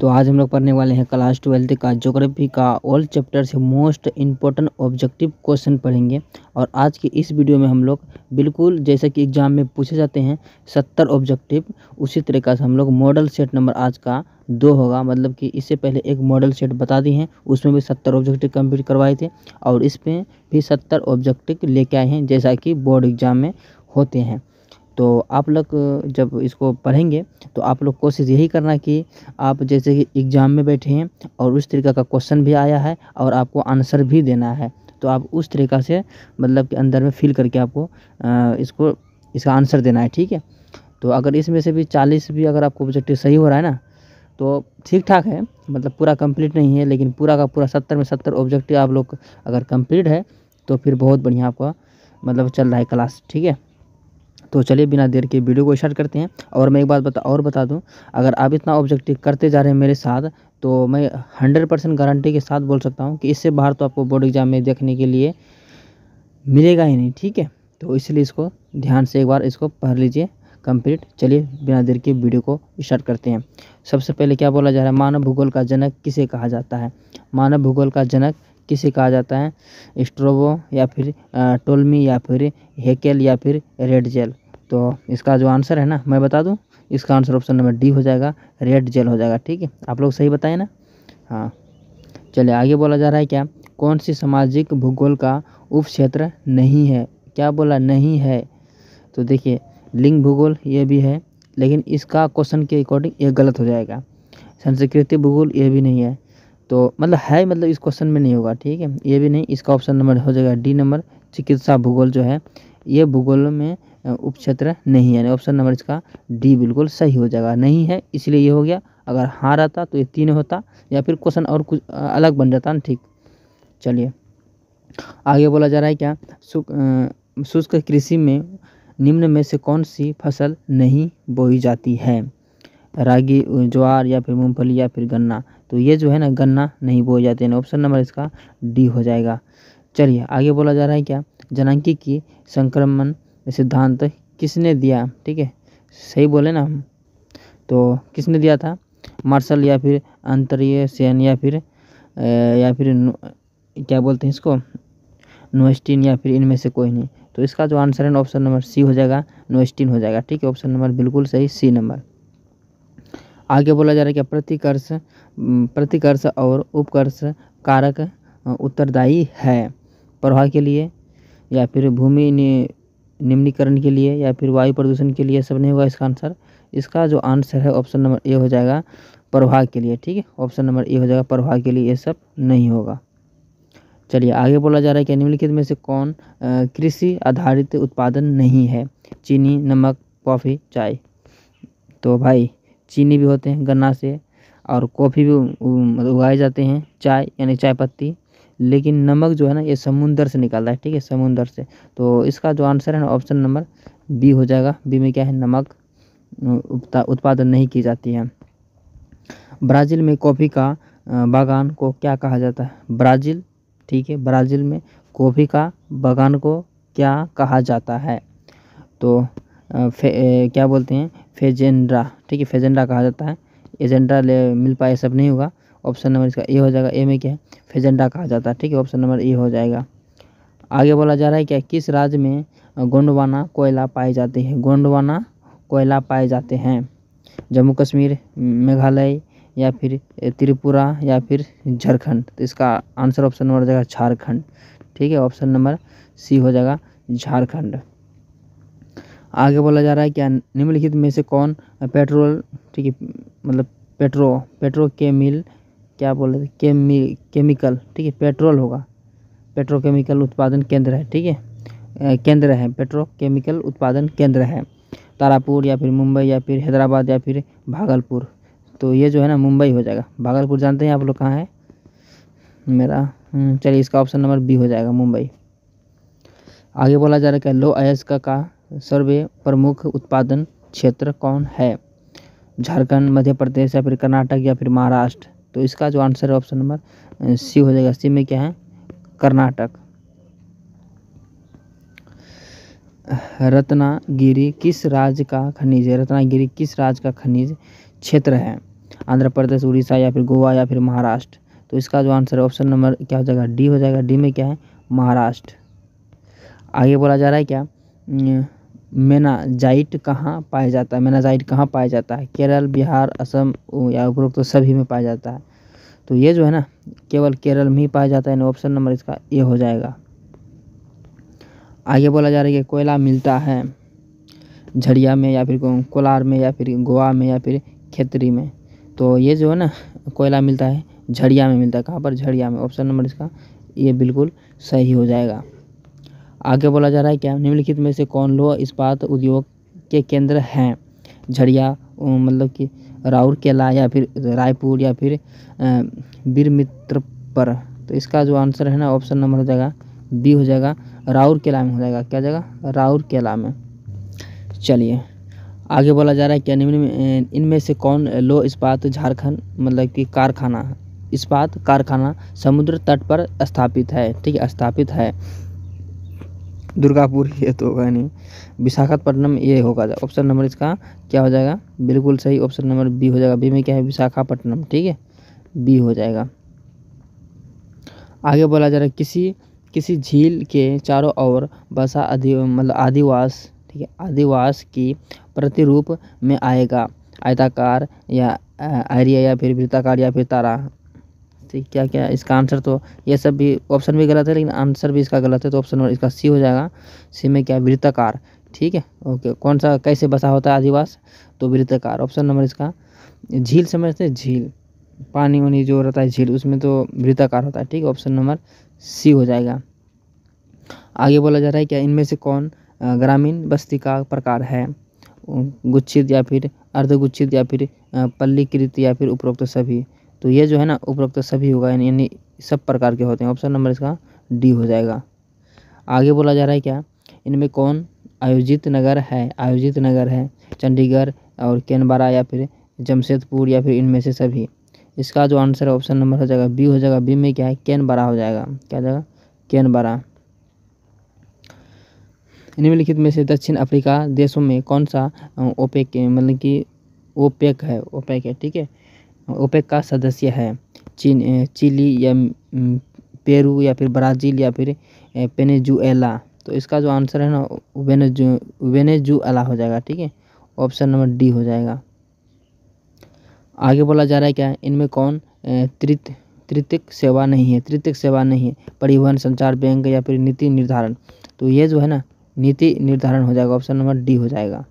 तो आज हम लोग पढ़ने वाले हैं क्लास 12 का ज्योग्राफी का ऑल चैप्टर से मोस्ट इम्पोर्टेंट ऑब्जेक्टिव क्वेश्चन पढ़ेंगे। और आज की इस वीडियो में हम लोग बिल्कुल जैसा कि एग्जाम में पूछे जाते हैं 70 ऑब्जेक्टिव, उसी तरीक़ा से हम लोग मॉडल सेट नंबर आज का 2 होगा। मतलब कि इससे पहले एक मॉडल सेट बता दी हैं, उसमें भी 70 ऑब्जेक्टिव कंप्लीट करवाए थे और इसमें भी 70 ऑब्जेक्टिव लेके आए हैं जैसा कि बोर्ड एग्जाम में होते हैं। तो आप लोग जब इसको पढ़ेंगे तो आप लोग कोशिश यही करना कि आप जैसे कि एग्ज़ाम में बैठे हैं और उस तरीक़ा का क्वेश्चन भी आया है और आपको आंसर भी देना है, तो आप उस तरीक़ा से मतलब कि अंदर में फील करके आपको इसका आंसर देना है, ठीक है। तो अगर इसमें से भी 40 भी अगर आपको ऑब्जेक्टिव सही हो रहा है ना, तो ठीक ठाक है, मतलब पूरा कंप्लीट नहीं है, लेकिन पूरा का पूरा 70 में 70 ऑब्जेक्टिव आप लोग अगर कंप्लीट है तो फिर बहुत बढ़िया आपका मतलब चल रहा है क्लास, ठीक है। तो चलिए बिना देर के वीडियो को स्टार्ट करते हैं। और मैं एक बात बता दूं, अगर आप इतना ऑब्जेक्टिव करते जा रहे हैं मेरे साथ तो मैं 100% गारंटी के साथ बोल सकता हूं कि इससे बाहर तो आपको बोर्ड एग्जाम में देखने के लिए मिलेगा ही नहीं, ठीक है। तो इसलिए इसको ध्यान से एक बार इसको पढ़ लीजिए कंप्लीट। चलिए बिना देर के वीडियो को स्टार्ट करते हैं। सबसे पहले क्या बोला जा रहा है, मानव भूगोल का जनक किसे कहा जाता है। मानव भूगोल का जनक किसे कहा जाता है, स्ट्रोबो या फिर टोल्मी या फिर हेकेल या फिर रेडजेल। तो इसका जो आंसर है ना मैं बता दूं, इसका आंसर ऑप्शन नंबर डी हो जाएगा, रेडजेल हो जाएगा, ठीक है। आप लोग सही बताएं ना। हाँ चलिए आगे बोला जा रहा है क्या, कौन सी सामाजिक भूगोल का उप क्षेत्र नहीं है। क्या बोला नहीं है, तो देखिए लिंग भूगोल ये भी है, लेकिन इसका क्वेश्चन के अकॉर्डिंग ये गलत हो जाएगा। संस्कृति भूगोल ये भी नहीं है, तो मतलब है, मतलब इस क्वेश्चन में नहीं होगा, ठीक है। ये भी नहीं, इसका ऑप्शन नंबर हो जाएगा डी नंबर, चिकित्सा भूगोल जो है ये भूगोल में उप क्षेत्र नहीं है। ऑप्शन नंबर इसका डी बिल्कुल सही हो जाएगा, नहीं है इसलिए ये हो गया। अगर हाँ रहता तो ये 3 होता या फिर क्वेश्चन और कुछ अलग बन जाता ना, ठीक। चलिए आगे बोला जा रहा है क्या, शुष्क कृषि में निम्न में से कौन सी फसल नहीं बोई जाती है। रागी, ज्वार या फिर मूंगफली या फिर गन्ना। तो ये जो है ना गन्ना नहीं बोए जाते हैं, ऑप्शन नंबर इसका डी हो जाएगा। चलिए आगे बोला जा रहा है क्या, जनांकी की संक्रमण सिद्धांत किसने दिया, ठीक है। सही बोले ना हम, तो किसने दिया था, मार्शल या फिर अंतरीय सेन या फिर क्या बोलते हैं इसको, नोएस्टीन या फिर इनमें से कोई नहीं। तो इसका जो आंसर है ऑप्शन नंबर सी हो जाएगा, नोएस्टीन हो जाएगा, ठीक है। ऑप्शन नंबर बिल्कुल सही, सी नंबर। आगे बोला जा रहा है क्या, प्रतिकर्ष और उपकर्ष कारक उत्तरदायी है। प्रवाह के लिए या फिर भूमि निम्नीकरण के लिए या फिर वायु प्रदूषण के लिए, सब नहीं होगा इसका आंसर। इसका जो आंसर है ऑप्शन नंबर ए हो जाएगा, प्रवाह के लिए, ठीक है। ऑप्शन नंबर ए हो जाएगा, प्रवाह के लिए, ये सब नहीं होगा। चलिए आगे बोला जा रहा है कि निम्नलिखित में से कौन कृषि आधारित उत्पादन नहीं है। चीनी, नमक, कॉफ़ी, चाय। तो भाई चीनी भी होते हैं गन्ना से और कॉफ़ी भी उगाए जाते हैं, चाय यानी चाय पत्ती, लेकिन नमक जो है ना ये समुंदर से निकलता है, ठीक है, समुंदर से। तो इसका जो आंसर है ना ऑप्शन नंबर बी हो जाएगा, बी में क्या है, नमक उत्पादन नहीं की जाती है। ब्राज़ील में कॉफ़ी का बागान को क्या कहा जाता है। ब्राज़ील, ठीक है, ब्राज़ील में कॉफ़ी का बागान को क्या कहा जाता है, तो क्या बोलते हैं, फेजेंड्रा, ठीक है, फेजेंड्रा कहा जाता है। एजेंडा ले मिल पाए सब नहीं होगा, ऑप्शन नंबर इसका ए हो जाएगा, ए में क्या है, फेजेंडा कहा जाता है, ठीक है। ऑप्शन नंबर ए हो जाएगा। आगे बोला जा रहा है क्या, किस राज्य में गोंडवाना कोयला पाए जाते हैं। गोंडवाना कोयला पाए जाते हैं, जम्मू कश्मीर, मेघालय या फिर त्रिपुरा या फिर झारखंड। तो इसका आंसर ऑप्शन नंबर हो जाएगा झारखंड, ठीक है। ऑप्शन नंबर सी हो जाएगा, झारखंड। आगे बोला जा रहा है क्या, निम्नलिखित में से कौन पेट्रोल, ठीक है, मतलब पेट्रोकेमिकल, क्या बोल रहे थे, केमिकल, ठीक है, पेट्रोल होगा, पेट्रोकेमिकल उत्पादन केंद्र है, ठीक है, केंद्र है, पेट्रोकेमिकल उत्पादन केंद्र है। तारापुर या फिर मुंबई या फिर हैदराबाद या फिर भागलपुर। तो ये जो है ना मुंबई हो जाएगा। भागलपुर जानते हैं आप लोग कहाँ है मेरा, चलिए इसका ऑप्शन नंबर बी हो जाएगा, मुंबई। आगे बोला जा रहा है लो अयस्क का सर्वे प्रमुख उत्पादन क्षेत्र कौन है। झारखंड, मध्य प्रदेश या फिर कर्नाटक या फिर महाराष्ट्र। तो इसका जो आंसर है ऑप्शन नंबर सी हो जाएगा, सी में क्या है, कर्नाटक। रत्नागिरी किस राज्य का खनिज है। रत्नागिरी किस राज्य का खनिज क्षेत्र है। आंध्र प्रदेश, उड़ीसा या फिर गोवा या फिर महाराष्ट्र। तो इसका जो आंसर है ऑप्शन नंबर क्या हो जाएगा, डी हो जाएगा। डी में क्या है, महाराष्ट्र। आगे बोला जा रहा है क्या, मेनाजाइट कहाँ पाया जाता है। मेनाजाइट कहाँ पाया जाता है, केरल, बिहार, असम या उपरोक्त तो सभी में पाया जाता है। तो ये जो है ना केवल केरल में ही पाया जाता है। ऑप्शन नंबर इसका ए हो जाएगा। आगे बोला जा रहा है कि कोयला मिलता है झड़िया में या फिर कोलार में या फिर गोवा में या फिर खेतरी में। तो ये जो है ना कोयला मिलता है झड़िया में मिलता है। कहाँ पर, झड़िया में। ऑप्शन नंबर इसका ये बिल्कुल सही हो जाएगा। आगे बोला जा रहा है क्या, निम्नलिखित में से कौन लौह इस्पात उद्योग के केंद्र हैं। झड़िया मतलब कि राउरकेला या फिर रायपुर या फिर बीरमित्रपर। तो इसका जो आंसर है ना ऑप्शन नंबर हो जाएगा बी हो जाएगा, राउरकेला में हो जाएगा। क्या जाएगा, राउरकेला में। चलिए आगे बोला जा रहा है क्या, निम्न में इनमें से कौन लौह इस्पात झारखंड मतलब कि कारखाना, इस्पात कारखाना समुद्र तट पर स्थापित है। ठीक है, स्थापित है। दुर्गापुर ये तो होगा नहीं, विशाखापट्टनम ये होगा। ऑप्शन नंबर इसका क्या हो जाएगा, बिल्कुल सही। ऑप्शन नंबर बी हो जाएगा। बी में क्या है, विशाखापट्टनम। ठीक है, बी हो जाएगा। आगे बोला जा रहा है किसी झील के चारों ओर बसा आदिवास, ठीक है, आदिवास की प्रतिरूप में आएगा, आयताकार या आर्य या फिर वृत्ताकार या फिर तारा। ठीक, क्या क्या इसका आंसर, तो ये सब भी ऑप्शन भी गलत है लेकिन आंसर भी इसका गलत है। तो ऑप्शन नंबर इसका सी हो जाएगा। सी में क्या, वृत्ताकार। ठीक है, ओके। कौन सा कैसे बसा होता है आदिवास, तो वृत्ताकार। ऑप्शन नंबर इसका झील समझते हैं, झील पानी वानी जो रहता है झील उसमें तो वृत्ताकार होता है। ठीक है, ऑप्शन नंबर सी हो जाएगा। आगे बोला जा रहा है क्या, इनमें से कौन ग्रामीण बस्ती का प्रकार है, गुच्छित या फिर अर्धगुच्छित या फिर पल्लीकृत या फिर उपरोक्त सभी। तो ये जो है ना उपरोक्त सभी होगा, यानी सब प्रकार के होते हैं। ऑप्शन नंबर इसका डी हो जाएगा। आगे बोला जा रहा है क्या, इनमें कौन आयोजित नगर है, आयोजित नगर है चंडीगढ़ और कैनबरा या फिर जमशेदपुर या फिर इनमें से सभी। इसका जो आंसर है ऑप्शन नंबर हो जाएगा बी हो जाएगा। बी में क्या है, कैनबरा हो जाएगा। क्या जाएगा, कैनबरा। निम्नलिखित में से दक्षिण अफ्रीका देशों में कौन सा ओपेक मतलब कि ओपेक है। ठीक है, ओपेक का सदस्य है। चिली या पेरू या फिर ब्राज़ील या फिर वेनेजुएला। तो इसका जो आंसर है ना वेनेजुएला हो जाएगा। ठीक है, ऑप्शन नंबर डी हो जाएगा। आगे बोला जा रहा है क्या, इनमें कौन तृतीयक सेवा नहीं है, तृतीयक सेवा नहीं है, परिवहन, संचार, बैंक या फिर नीति निर्धारण। तो ये जो है ना नीति निर्धारण हो जाएगा। ऑप्शन नंबर डी हो जाएगा।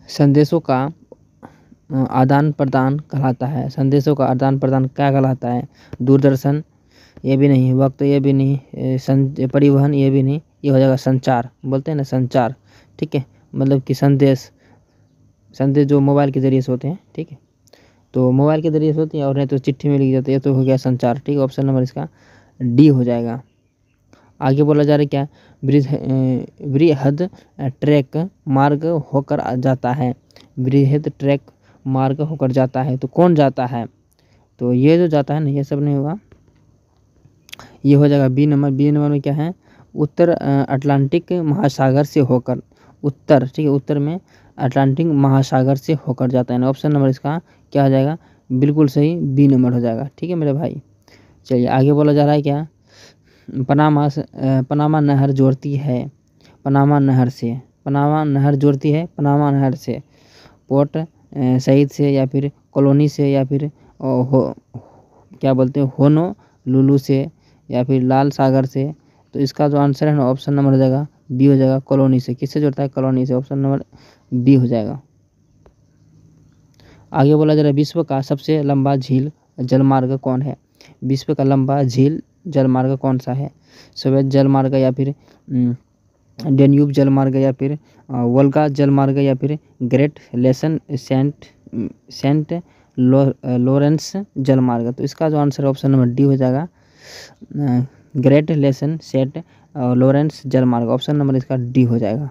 संदेशों का आदान प्रदान कहलाता है, संदेशों का आदान प्रदान क्या कहलाता है, दूरदर्शन ये भी नहीं, वक्त ये भी नहीं, परिवहन ये भी नहीं, ये हो जाएगा संचार। बोलते हैं ना संचार। ठीक है, मतलब कि संदेश जो मोबाइल के ज़रिए से होते हैं। ठीक है, तो मोबाइल के ज़रिए से होती है और नहीं तो चिट्ठी में लिखी जाती है। तो हो गया संचार। ठीक है, ऑप्शन नंबर इसका डी हो जाएगा। आगे बोला जा रहा है क्या, बृहद ट्रैक मार्ग होकर जाता है, बृहद ट्रैक मार्ग होकर जाता है। तो कौन जाता है, तो ये जो जाता है ना ये सब नहीं होगा, ये हो जाएगा बी नंबर। बी नंबर में क्या है, उत्तर अटलांटिक महासागर से होकर, उत्तर। ठीक है, उत्तर में अटलांटिक महासागर से होकर जाता है ना। ऑप्शन नंबर इसका क्या हो जाएगा, बिल्कुल सही, बी नंबर हो जाएगा। ठीक है मेरे भाई। चलिए आगे बोला जा रहा है क्या, पनामा नहर जोड़ती है, पनामा नहर जोड़ती है पनामा नहर से पोर्ट सईद से या फिर कॉलोनी से या फिर क्या बोलते हैं होनोलुलु से या फिर लाल सागर से। तो इसका जो आंसर है ना ऑप्शन नंबर हो जाएगा बी हो जाएगा, कॉलोनी से। किससे जोड़ता है, कॉलोनी से। ऑप्शन नंबर बी हो जाएगा। आगे बोला जा रहा है विश्व का सबसे लंबा झील जलमार्ग कौन है, विश्व का लंबा झील जलमार्ग कौन सा है, स्वेत जलमार्ग या फिर डेन्यूब जलमार्ग या फिर वोल्गा जलमार्ग या फिर ग्रेट लेसन सेंट लॉरेंस जलमार्ग। तो इसका जो आंसर ऑप्शन नंबर डी हो जाएगा, ग्रेट लेसन सेंट लॉरेंस जलमार्ग। ऑप्शन नंबर इसका डी हो जाएगा।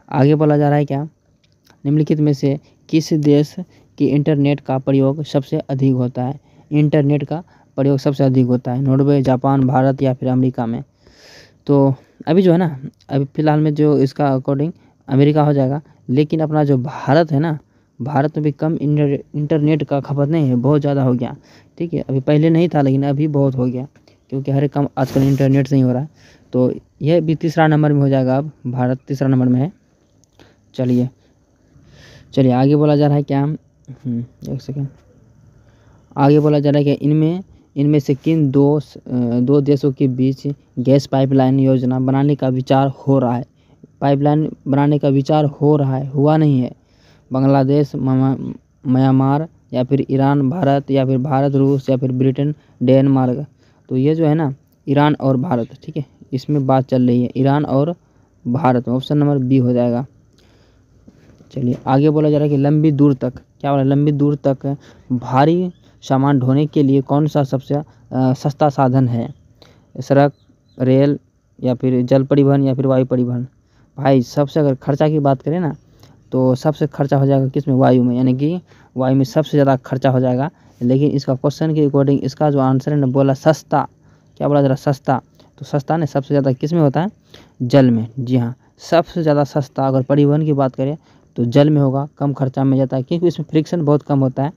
आगे बोला जा रहा है क्या, निम्नलिखित में से किस देश की इंटरनेट का प्रयोग सबसे अधिक होता है, इंटरनेट का प्रयोग सबसे अधिक होता है, नॉर्वे, जापान, भारत या फिर अमेरिका में। तो अभी जो है ना अभी फ़िलहाल में जो इसका अकॉर्डिंग अमेरिका हो जाएगा, लेकिन अपना जो भारत है ना भारत में भी कम इंटरनेट का खपत नहीं है, बहुत ज़्यादा हो गया, ठीक है। अभी पहले नहीं था लेकिन अभी बहुत हो गया, क्योंकि हर एक काम आजकल इंटरनेट से ही हो रहा है। तो यह भी तीसरा नंबर में हो जाएगा, अब भारत तीसरा नंबर में है। चलिए आगे बोला जा रहा है क्या, एक सेकेंड। आगे बोला जा रहा है कि इनमें से किन दो देशों के बीच गैस पाइपलाइन योजना बनाने का विचार हो रहा है। पाइपलाइन बनाने का विचार हो रहा है, हुआ नहीं है। बांग्लादेश, म्यांमार, या फिर ईरान भारत, या फिर भारत रूस, या फिर ब्रिटेन डेनमार्क। तो ये जो है ना, ईरान और भारत, ठीक है, इसमें बात चल रही है, ईरान और भारत। ऑप्शन नंबर बी हो जाएगा। चलिए आगे बोला जा रहा है कि लंबी दूर तक, क्या बोला, लंबी दूर तक भारी सामान ढोने के लिए कौन सा सबसे सस्ता साधन है। सड़क, रेल, या फिर जल परिवहन, या फिर वायु परिवहन। भाई सबसे अगर खर्चा की बात करें ना, तो सबसे खर्चा हो जाएगा किस में, वायु में, यानी कि वायु में सबसे ज़्यादा खर्चा हो जाएगा। लेकिन इसका क्वेश्चन के अकॉर्डिंग इसका जो आंसर है ना, बोला सस्ता, क्या बोला जरा, सस्ता। तो सस्ता ने सबसे ज़्यादा किस में होता है, जल में। जी हाँ, सबसे ज़्यादा सस्ता अगर परिवहन की बात करें तो जल में होगा, कम खर्चा में जाता है, क्योंकि इसमें फ्रिक्शन बहुत कम होता है।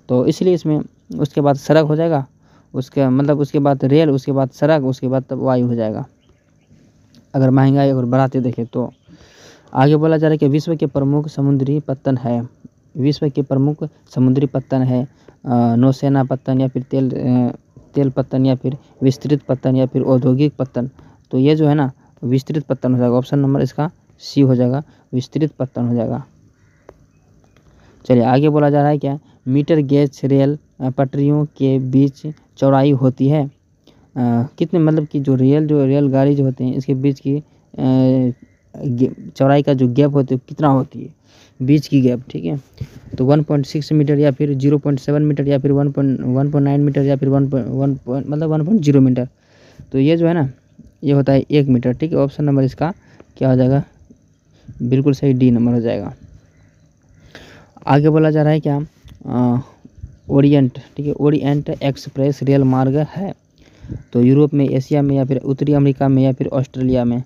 तो इसलिए इसमें उसके बाद सड़क हो जाएगा, उसके बाद रेल, उसके बाद सड़क, उसके बाद तब वायु हो जाएगा, अगर महंगाई अगर बढ़ाते देखें तो। आगे बोला जा रहा है कि विश्व के प्रमुख समुद्री पत्तन है। विश्व के प्रमुख समुद्री पत्तन है नौसेना पत्तन, या फिर तेल पत्तन, या फिर विस्तृत पत्तन, या फिर औद्योगिक पत्तन। तो ये जो है ना, विस्तृत पत्तन हो जाएगा। ऑप्शन नंबर इसका सी हो जाएगा, विस्तृत पत्तन हो जाएगा। चलिए आगे बोला जा रहा है क्या, मीटर गेज रेल पटरियों के बीच चौड़ाई होती है कितने, मतलब कि जो रेलगाड़ी जो होते हैं इसके बीच की चौड़ाई का जो गैप होती है कितना होती है, बीच की गैप, ठीक है। तो 1.6 मीटर, या फिर 0.7 मीटर, या फिर 1.9 मीटर, या फिर 1.0 मीटर। तो ये जो है ना, ये होता है 1 मीटर, ठीक है। ऑप्शन नंबर इसका क्या हो जाएगा, बिल्कुल सही, डी नंबर हो जाएगा। आगे बोला जा रहा है क्या, ओरिएंट, ठीक है, ओरिएंट एक्सप्रेस रेल मार्ग है तो यूरोप में, एशिया में, या फिर उत्तरी अमेरिका में, या फिर ऑस्ट्रेलिया में।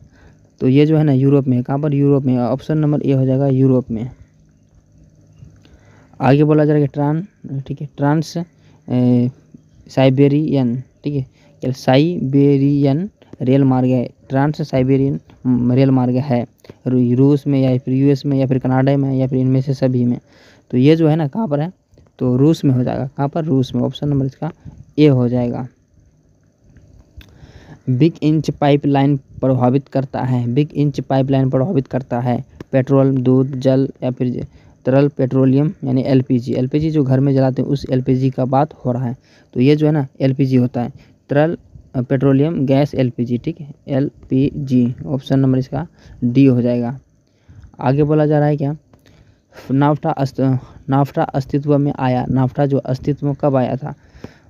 तो ये जो है ना, यूरोप में है। कहाँ पर, यूरोप में। ऑप्शन नंबर ए हो जाएगा, यूरोप में। आगे बोला जा रहा है ठीक है, ट्रांस साइबेरियन, ठीक है, साइबेरियन रेल मार्ग है, ट्रांस साइबेरियन रेल मार्ग है रूस में, या फिर यूएस में, या फिर कनाडा में, या फिर इनमें से सभी में। तो ये जो है ना, कहाँ पर है, तो रूस में हो जाएगा। कहाँ पर, रूस में। ऑप्शन नंबर इसका ए हो जाएगा। बिग इंच पाइपलाइन प्रभावित करता है, बिग इंच पाइपलाइन प्रभावित करता है पेट्रोल, दूध, जल, या फिर तरल पेट्रोलियम, यानी एलपीजी। एलपीजी जो घर में जलाते हैं उस एलपीजी का बात हो रहा है। तो ये जो है ना, एलपीजी होता है, तरल पेट्रोलियम गैस एलपीजी, ठीक है, एलपीजी। ऑप्शन नंबर इसका डी हो जाएगा। आगे बोला जा रहा है क्या, नाफ्टा अस्तित्व में आया। नाफ्टा जो अस्तित्व में कब आया था,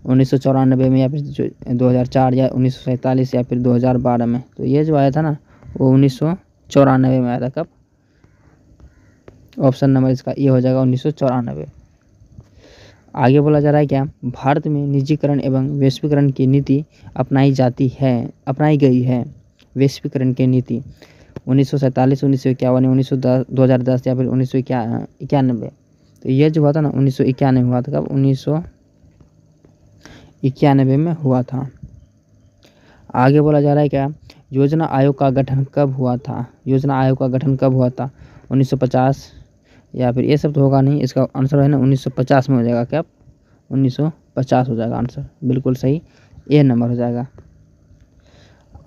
1994 में, या फिर 2004, या 1947, या फिर 2012 में। तो ये जो आया था ना, वो 1994 में आया था। कब, ऑप्शन नंबर इसका ये हो जाएगा, 1994। आगे बोला जा रहा है क्या, भारत में निजीकरण एवं वैश्वीकरण की नीति अपनाई गई है। वैश्वीकरण की नीति 1947, 1951, 2010, या फिर 1991। तो ये जो हुआ था ना, 1991 हुआ था। कब, 1991 में हुआ था। आगे बोला जा रहा है क्या, योजना आयोग का गठन कब हुआ था। योजना आयोग का गठन कब हुआ था, 1950, या फिर ये सब तो होगा नहीं, इसका आंसर है ना 1950 में हो जाएगा। क्या, 1950 हो जाएगा आंसर, बिल्कुल सही, ए नंबर हो जाएगा।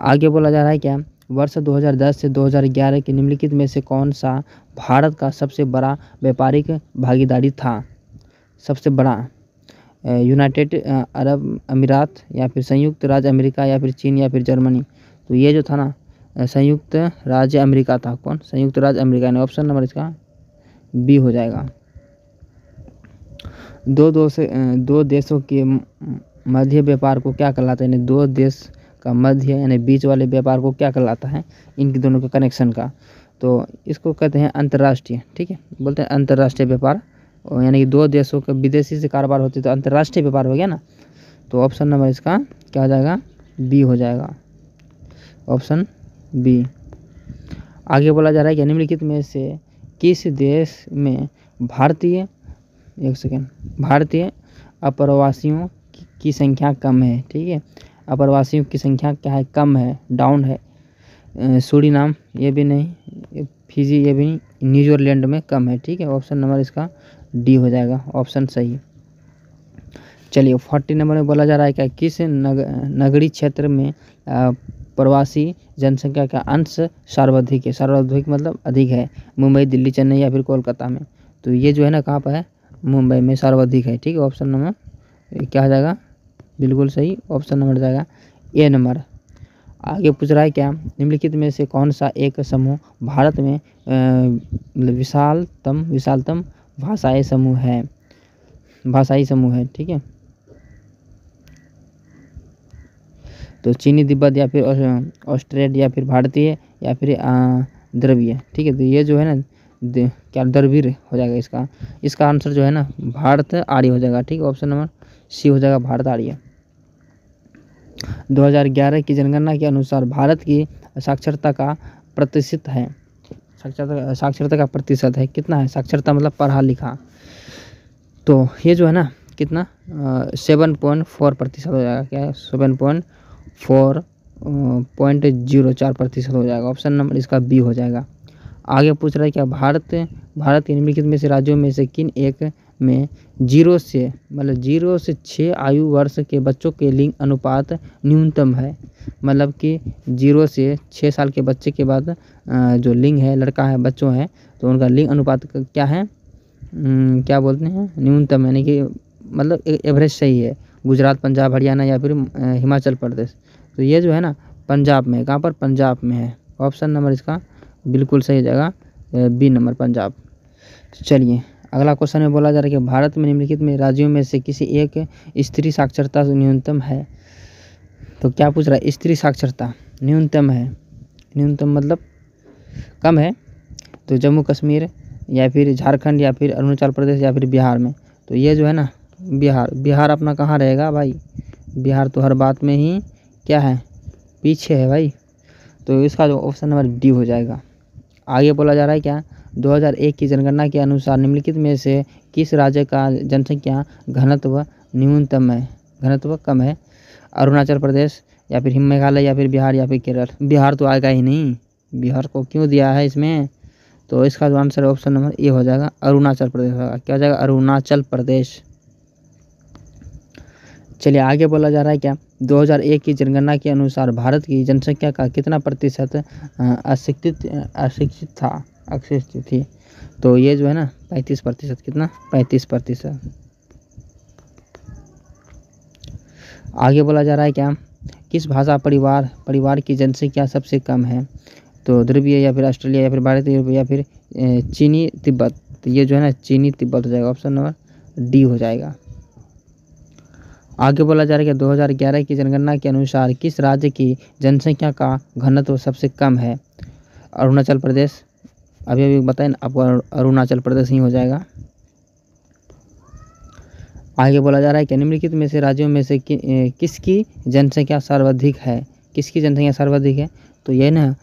आगे बोला जा रहा है क्या, वर्ष 2010 से 2011 के निम्नलिखित में से कौन सा भारत का सबसे बड़ा व्यापारिक भागीदारी था। सबसे बड़ा, यूनाइटेड अरब अमीरात, या फिर संयुक्त राज्य अमेरिका, या फिर चीन, या फिर जर्मनी। तो ये जो था ना, संयुक्त राज्य अमेरिका था। कौन, संयुक्त राज्य अमेरिका ने। ऑप्शन नंबर इसका बी हो जाएगा। दो देशों के मध्य व्यापार को क्या कहलाता है, यानी दो देश का मध्य यानी बीच वाले व्यापार को क्या कहलाता है, इनके दोनों के कनेक्शन का। तो इसको कहते हैं अंतर्राष्ट्रीय, ठीक है, बोलते हैं अंतर्राष्ट्रीय व्यापार, यानी कि दो देशों का विदेशी से कारोबार होती है तो अंतर्राष्ट्रीय व्यापार हो गया ना। तो ऑप्शन नंबर इसका क्या हो जाएगा, बी हो जाएगा, ऑप्शन बी। आगे बोला जा रहा है कि निम्नलिखित में से किस देश में भारतीय भारतीय अप्रवासियों की संख्या कम है। ठीक है, अप्रवासियों की संख्या क्या है, कम है, डाउन है। सूरीनाम ये भी नहीं, फिजी ये भी नहीं, न्यूजीलैंड में कम है। ठीक है, ऑप्शन नंबर इसका डी हो जाएगा, ऑप्शन सही। चलिए 40 नंबर में बोला जा रहा है क्या, किस नगरीय क्षेत्र में प्रवासी जनसंख्या का अंश सर्वाधिक है। सर्वाधिक मतलब अधिक है, मुंबई, दिल्ली, चेन्नई या फिर कोलकाता में। तो ये जो है ना कहाँ पर है, मुंबई में सर्वाधिक है। ठीक है, ऑप्शन नंबर क्या हो जाएगा, बिल्कुल सही, ऑप्शन नंबर जाएगा ए नंबर। आगे पूछ रहा है क्या, निम्नलिखित में से कौन सा एक समूह भारत में विशालतम भाषाई समूह है। ठीक है, तो चीनी, तिब्बत या फिर ऑस्ट्रेलिया या फिर भारतीय या फिर द्रविड़। ठीक है, तो ये जो है ना क्या द्रविड़ हो जाएगा। इसका आंसर जो है ना भारत आर्य हो जाएगा। ठीक है, ऑप्शन नंबर सी हो जाएगा, भारत आर्य। 2011 की जनगणना के अनुसार भारत की साक्षरता का प्रतिशत है, साक्षरता का प्रतिशत है कितना है, साक्षरता मतलब पढ़ा लिखा, तो ये जो है ना कितना 7.4% हो जाएगा। क्या है, 7.04% हो जाएगा। ऑप्शन नंबर इसका बी हो जाएगा। आगे पूछ रहा है क्या, भारत के निम्नलिखित में से राज्यों में से किन एक में 0 से 6 आयु वर्ष के बच्चों के लिंग अनुपात न्यूनतम है। मतलब कि 0 से 6 साल के बच्चे के बाद जो लिंग है, लड़का है, बच्चों हैं, तो उनका लिंग अनुपात क्या है, क्या बोलते हैं, न्यूनतम, यानी कि मतलब एवरेज सही है। गुजरात, पंजाब, हरियाणा या फिर हिमाचल प्रदेश। तो ये जो है ना पंजाब में, कहाँ पर, पंजाब में है। ऑप्शन नंबर इसका बिल्कुल सही जगह बी नंबर, पंजाब। चलिए अगला क्वेश्चन में बोला जा रहा है कि भारत में निम्नलिखित में राज्यों में से किसी एक स्त्री साक्षरता न्यूनतम है। तो क्या पूछ रहा है, स्त्री साक्षरता न्यूनतम है, न्यूनतम मतलब कम है, तो जम्मू कश्मीर या फिर झारखंड या फिर अरुणाचल प्रदेश या फिर बिहार में। तो ये जो है ना बिहार अपना कहाँ रहेगा भाई, बिहार तो हर बात में ही क्या है, पीछे है भाई। तो इसका जो ऑप्शन नंबर डी हो जाएगा। आगे बोला जा रहा है क्या, 2001 की जनगणना के अनुसार निम्नलिखित में से किस राज्य का जनसंख्या घनत्व न्यूनतम है, घनत्व कम है, अरुणाचल प्रदेश या फिर मेघालय या फिर बिहार या फिर केरल। बिहार तो आएगा ही नहीं, बिहार को क्यों दिया है इसमें, तो इसका जो आंसर है ऑप्शन नंबर ए हो जाएगा, अरुणाचल प्रदेश होगा। क्या हो जाएगा, अरुणाचल प्रदेश। चलिए आगे बोला जा रहा है क्या, 2001 की जनगणना के अनुसार भारत की जनसंख्या का कितना प्रतिशत अशिक्षित थी। तो ये जो है ना 35%, कितना, 35%। आगे बोला जा रहा है क्या, किस भाषा परिवार की जनसंख्या सबसे कम है। तो ध्रुवीय या फिर ऑस्ट्रेलिया या फिर भारतीय या फिर चीनी, तिब्बत। तो ये जो है ना चीनी, तिब्बत हो जाएगा, ऑप्शन नंबर डी हो जाएगा। आगे बोला जा रहा है कि 2011 की जनगणना के अनुसार किस राज्य की जनसंख्या का घनत्व सबसे कम है। अरुणाचल प्रदेश, अभी बताएं आपको, अरुणाचल प्रदेश ही हो जाएगा। आगे बोला जा रहा है कि निम्नलिखित में से राज्यों में से किसकी जनसंख्या सर्वाधिक है, किसकी जनसंख्या सर्वाधिक है। तो ये ना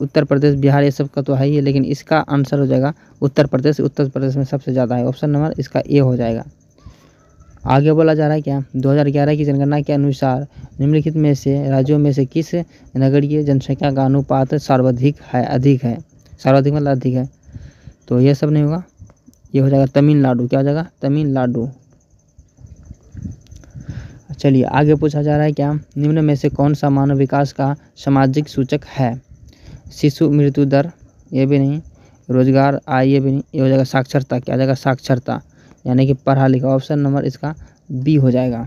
उत्तर प्रदेश, बिहार, ये सब का तो है ही, लेकिन इसका आंसर हो जाएगा उत्तर प्रदेश। उत्तर प्रदेश में सबसे ज़्यादा है, ऑप्शन नंबर इसका ए हो जाएगा। आगे बोला जा रहा है क्या, 2011 की जनगणना के अनुसार निम्नलिखित में से राज्यों में से किस नगरीय जनसंख्या का अनुपात सर्वाधिक है, अधिक है, सर्वाधिक मतलब अधिक है। तो ये सब नहीं होगा, ये हो जाएगा तमिलनाडु। क्या हो जाएगा, तमिलनाडु। चलिए आगे पूछा जा रहा है क्या, निम्न में से कौन सा मानव विकास का सामाजिक सूचक है। शिशु मृत्यु दर, ये भी नहीं, रोजगार आय, ये भी नहीं, ये हो जाएगा साक्षरता। क्या हो जाएगा, साक्षरता, यानी कि पढ़ा लिखा। ऑप्शन नंबर इसका बी हो जाएगा।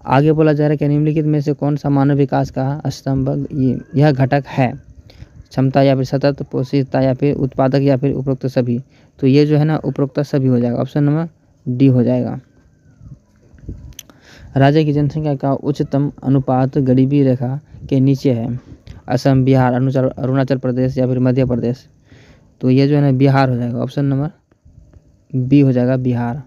आगे बोला जा रहा है कि निम्नलिखित में से कौन सा मानव विकास का स्तंभ यह घटक है। क्षमता या फिर सतत पोषितता या फिर उत्पादक या फिर उपरोक्त सभी। तो ये जो है ना उपरोक्त सभी हो जाएगा, ऑप्शन नंबर डी हो जाएगा। राज्य की जनसंख्या का उच्चतम अनुपात गरीबी रेखा के नीचे है। असम, बिहार, अरुणाचल प्रदेश या फिर मध्य प्रदेश। तो ये जो है ना बिहार हो जाएगा, ऑप्शन नंबर बी हो जाएगा, बिहार।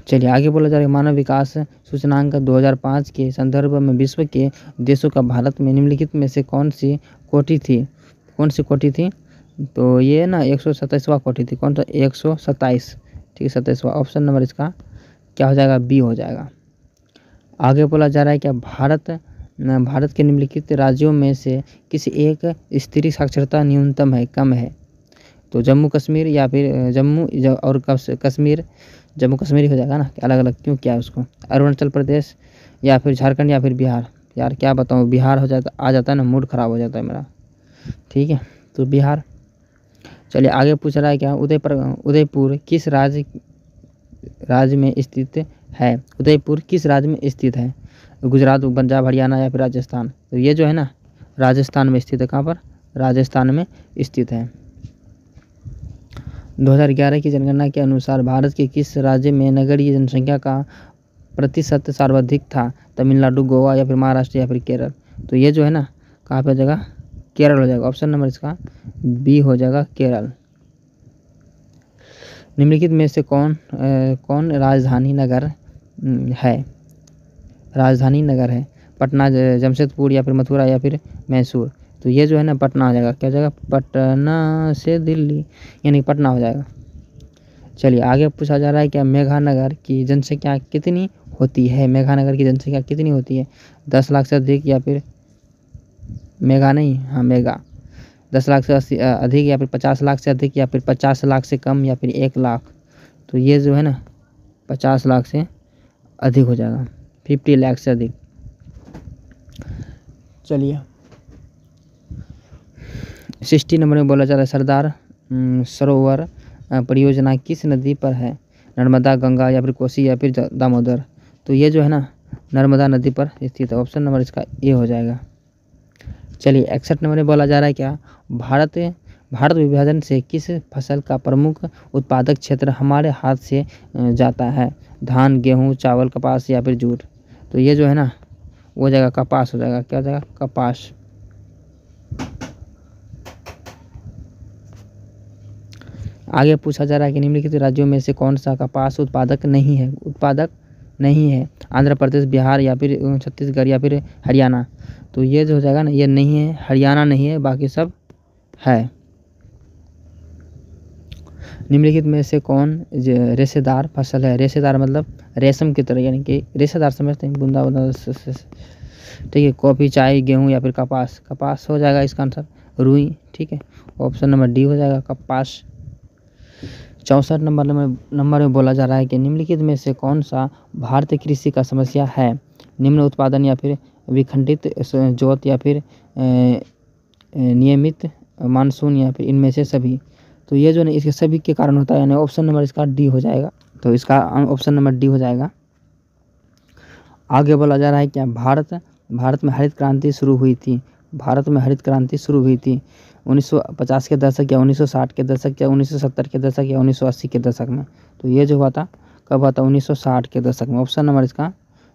चलिए आगे बोला जा रहा है मानव विकास सूचकांक 2005 के संदर्भ में विश्व के देशों का भारत में निम्नलिखित में से कौन सी कोटि थी, तो ये ना 127वां कोटि थी। कौन सा? 127, ठीक है 27वां। ऑप्शन नंबर इसका क्या हो जाएगा? बी हो जाएगा। आगे बोला जा रहा है क्या भारत के निम्नलिखित राज्यों में से किसी एक स्त्री साक्षरता न्यूनतम है, कम है? तो जम्मू कश्मीर या फिर और कश्मीर, जम्मू कश्मीर ही हो जाएगा ना, अलग अलग क्यों क्या है उसको? अरुणाचल प्रदेश या फिर झारखंड या फिर बिहार। यार क्या बताऊँ, बिहार हो जाता आ जाता है ना, मूड ख़राब हो जाता है मेरा। ठीक है, तो बिहार। चलिए आगे पूछ रहा है क्या? उदयपुर किस राज्य में स्थित है? उदयपुर किस राज्य में स्थित है? गुजरात, पंजाब, हरियाणा या फिर राजस्थान? तो ये जो है ना राजस्थान में स्थित है। कहाँ पर? राजस्थान में स्थित है। 2011 की जनगणना के अनुसार भारत के किस राज्य में नगरीय जनसंख्या का प्रतिशत सर्वाधिक था? तमिलनाडु, गोवा या फिर महाराष्ट्र या फिर केरल? तो ये जो है ना कहाँ पे हो जाएगा? केरल हो जाएगा। ऑप्शन नंबर इसका बी हो जाएगा, केरल। निम्नलिखित में से कौन राजधानी नगर है? राजधानी नगर है पटना, जमशेदपुर या फिर मथुरा या फिर मैसूर? तो ये जो है ना पटना हो जाएगा। क्या हो जाएगा? पटना से दिल्ली, यानी पटना हो जाएगा। चलिए आगे पूछा जा रहा है क्या? मेघानगर की जनसंख्या कितनी होती है? मेघानगर की जनसंख्या कितनी होती है? 10 लाख से अधिक या फिर मेगा नहीं, हाँ मेगा। 10 लाख से अधिक या फिर 50 लाख से अधिक या फिर 50 लाख से कम या फिर 1 लाख? तो ये जो है ना 50 लाख से अधिक हो जाएगा, 50 लाख से अधिक। चलिए 60 नंबर में बोला जा रहा है सरदार सरोवर परियोजना किस नदी पर है? नर्मदा, गंगा या फिर कोसी या फिर दामोदर? तो ये जो है ना नर्मदा नदी पर स्थित है। ऑप्शन नंबर इसका ए हो जाएगा। चलिए 61 नंबर में बोला जा रहा है क्या? भारत विभाजन से किस फसल का प्रमुख उत्पादक क्षेत्र हमारे हाथ से जाता है? धान, गेहूँ, चावल, कपास या फिर जूट? तो ये जो है ना वो जाएगा कपास हो जाएगा। क्या हो जाएगा? कपास। आगे पूछा जा रहा है कि निम्नलिखित राज्यों में से कौन सा कपास उत्पादक नहीं है? आंध्र प्रदेश, बिहार या फिर छत्तीसगढ़ या फिर हरियाणा? तो ये जो हो जाएगा ना ये नहीं है, हरियाणा नहीं है, बाकी सब है। निम्नलिखित में से कौन रेशेदार फसल है? रेशेदार मतलब रेशम की तरह, यानी कि रेशेदार समझते हैं, बूंदा बूंदा। ठीक है, कॉफी, चाय, गेहूँ या फिर कपास? कपास हो जाएगा इसका आंसर, रुई। ठीक है, ऑप्शन नंबर डी हो जाएगा, कपास। 64 नंबर में बोला जा रहा है कि निम्नलिखित में से कौन सा भारतीय कृषि का समस्या है? निम्न उत्पादन या फिर विखंडित जोत या फिर नियमित मानसून या फिर इनमें से सभी? तो ये जो है इसके सभी के कारण होता है, यानी ऑप्शन नंबर इसका डी हो जाएगा। तो इसका ऑप्शन नंबर डी हो जाएगा। आगे बोला जा रहा है क्या? भारत में हरित क्रांति शुरू हुई थी। भारत में हरित क्रांति शुरू हुई थी 1950 के दशक या 1960 के दशक या 1970 के दशक या 1980 के दशक में? तो ये जो हुआ था कब हुआ था? 1960 के दशक में। ऑप्शन नंबर इसका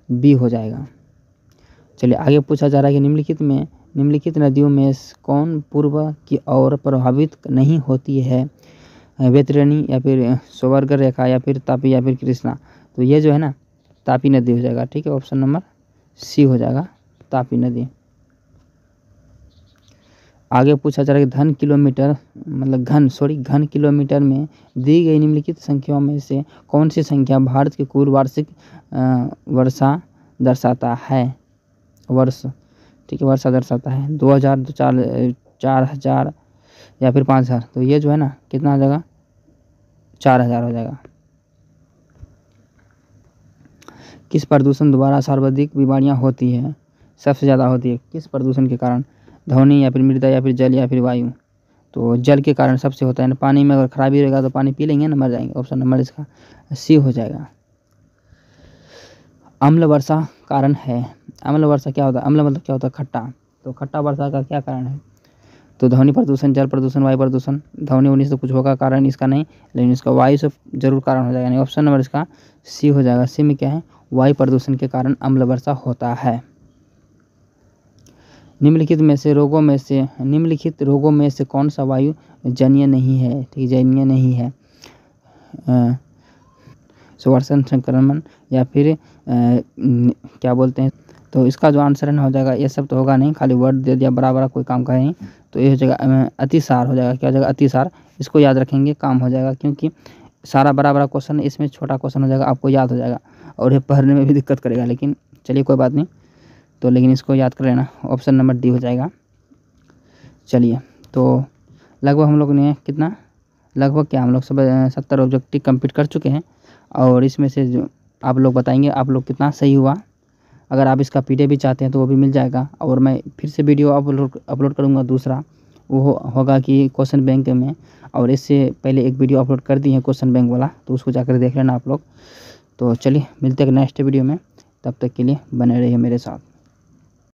बी हो जाएगा। चलिए आगे पूछा जा रहा है कि निम्नलिखित नदियों में कौन पूर्व की ओर प्रभावित नहीं होती है? वैतरणी या फिर साबरमती रेखा या फिर तापी या फिर कृष्णा? तो ये जो है ना तापी नदी हो जाएगा। ठीक है, ऑप्शन नंबर सी हो जाएगा, तापी नदी। आगे पूछा जा रहा है कि घन किलोमीटर में दी गई निम्नलिखित संख्याओं में से कौन सी संख्या भारत की कुल वार्षिक वर्षा दर्शाता है? वर्ष, ठीक है, वर्षा दर्शाता है 2000, 4000 या फिर 5000? तो ये जो है ना कितना हो जाएगा? 4000 हो जाएगा। किस प्रदूषण द्वारा सर्वाधिक बीमारियां होती है? सबसे ज़्यादा होती है किस प्रदूषण के कारण? ध्वनि या फिर मृदा या फिर जल या फिर वायु? तो जल के कारण सबसे होता है ना। पानी में अगर खराबी रहेगा तो पानी पी लेंगे ना, मर जाएंगे। ऑप्शन नंबर इसका सी हो जाएगा। अम्ल वर्षा कारण है। अम्ल वर्षा क्या होता है? अम्ल मतलब क्या होता है? खट्टा। तो खट्टा वर्षा का क्या कारण है? तो ध्वनि प्रदूषण, जल प्रदूषण, वायु प्रदूषण। ध्वनि होने से कुछ होगा कारण इसका नहीं, लेकिन इसका वायु से जरूर कारण हो जाएगा। नहीं, ऑप्शन नंबर इसका सी हो जाएगा। सी में क्या है? वायु प्रदूषण के कारण अम्ल वर्षा होता है। निम्नलिखित रोगों में से कौन सा वायु जन्य नहीं है? ठीक, जन्य नहीं है। श्वसन संक्रमण या फिर क्या बोलते हैं तो इसका जो आंसर है ना हो जाएगा, ये सब तो होगा नहीं, खाली वर्ड दे दिया, बड़ा बड़ा कोई काम का है नहीं, तो ये हो जाएगा अतिसार हो जाएगा। क्या हो जाएगा? अतिसार। इसको याद रखेंगे, काम हो जाएगा, क्योंकि सारा बड़ा बड़ा क्वेश्चन इसमें छोटा क्वेश्चन हो जाएगा, आपको याद हो जाएगा और ये पढ़ने में भी दिक्कत करेगा, लेकिन चलिए कोई बात नहीं। तो लेकिन इसको याद कर लेना, ऑप्शन नंबर डी हो जाएगा। चलिए, तो लगभग हम लोग ने कितना, लगभग क्या हम लोग सब 70 ऑब्जेक्टिव कंप्लीट कर चुके हैं, और इसमें से जो आप लोग बताएंगे आप लोग कितना सही हुआ। अगर आप इसका पीडीएफ भी चाहते हैं तो वो भी मिल जाएगा, और मैं फिर से वीडियो अपलोड करूँगा दूसरा, वो होगा कि क्वेश्चन बैंक में, और इससे पहले एक वीडियो अपलोड कर दी है क्वेश्चन बैंक वाला, तो उसको जाकर देख लेना आप लोग। तो चलिए मिलते हैं नेक्स्ट वीडियो में, तब तक के लिए बने रहिए मेरे साथ।